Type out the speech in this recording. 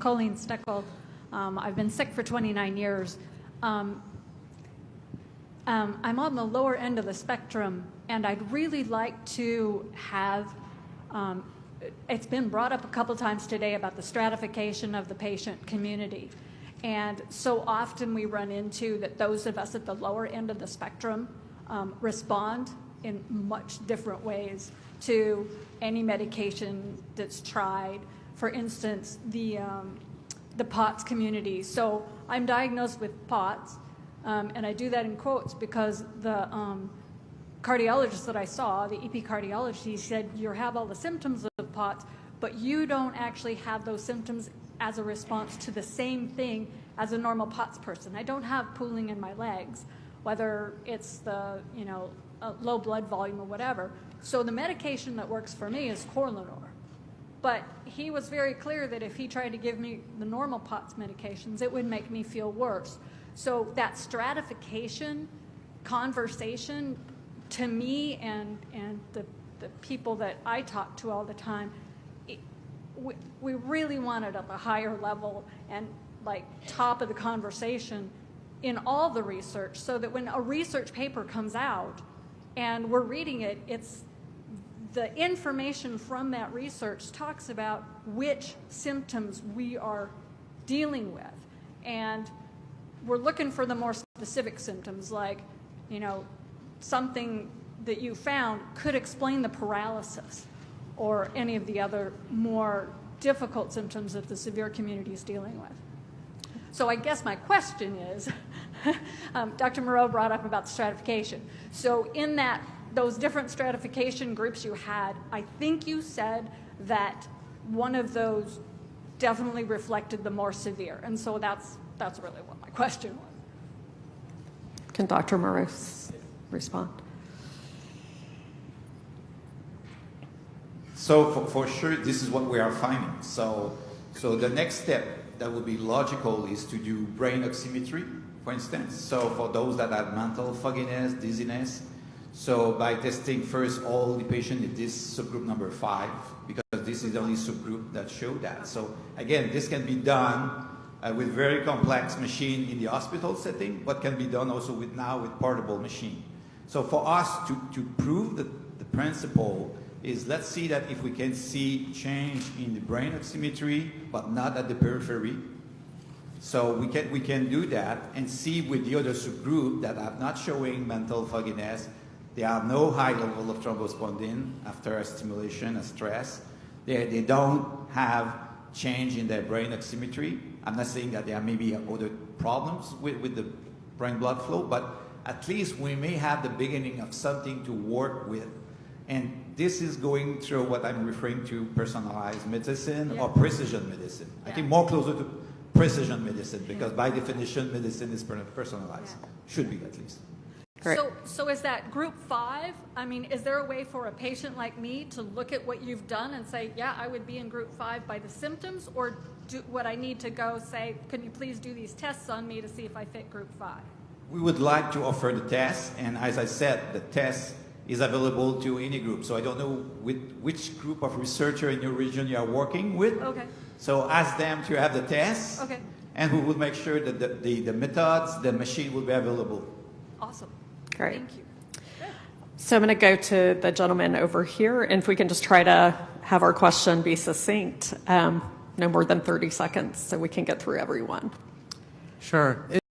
Colleen Q. I've been sick for 29 years. I'm on the lower end of the spectrum, and I'd really like to have, it's been brought up a couple times today about the stratification of the patient community. And so often we run into that those of us at the lower end of the spectrum respond in much different ways to any medication that's tried. For instance, the POTS community. So I'm diagnosed with POTS, and I do that in quotes because the cardiologist that I saw, the EP cardiologist, he said, you have all the symptoms of POTS, but you don't actually have those symptoms as a response to the same thing as a normal POTS person. I don't have pooling in my legs, whether it's the, low blood volume or whatever. So the medication that works for me is Corlinor. But he was very clear that if he tried to give me the normal POTS medications, it would make me feel worse. So that stratification conversation, to me and the people that I talk to all the time, we really want it at the higher level and like top of the conversation in all the research, so that when a research paper comes out and we're reading it, it's the information from that research talks about which symptoms we are dealing with. And we're looking for the more specific symptoms, like, something that you found could explain the paralysis or any of the other more difficult symptoms that the severe community is dealing with. So I guess my question is, Dr. Moreau brought up about stratification. So in those different stratification groups you had, I think you said that one of those definitely reflected the more severe. And so that's really what my question was. Can Dr. Moreau respond? So for sure, this is what we are finding. So the next step that would be logical is to do brain oximetry, for instance. So for those that have mental fogginess, dizziness, so by testing first all the patients in this subgroup number 5, because this is the only subgroup that showed that. So again, this can be done with very complex machine in the hospital setting, but can be done also now with portable machine. So for us to prove the principle is, let's see that if we can see change in the brain oximetry, but not at the periphery. So we can do that and see with the other subgroup that are not showing mental fogginess, there are no high level of thrombospondin after a stimulation, a stress. They don't have change in their brain oximetry. I'm not saying that there may be other problems with the brain blood flow, but at least we may have the beginning of something to work with. And this is going through what I'm referring to personalized medicine or precision medicine. I think more closer to precision medicine, because by definition, medicine is personalized. Should be, at least. Great. So is that group 5? I mean, is there a way for a patient like me to look at what you've done and say, yeah, I would be in group 5 by the symptoms, or would I need to go say, can you please do these tests on me to see if I fit group 5? We would like to offer the test, and as I said, the test is available to any group. So I don't know which group of researcher in your region you are working with. Okay. So ask them to have the test. Okay. And we will make sure that the methods, the machine will be available. Awesome. Great. Thank you. Good. So I'm going to go to the gentleman over here, and if we can just try to have our question be succinct, no more than 30 seconds, so we can get through everyone. Sure.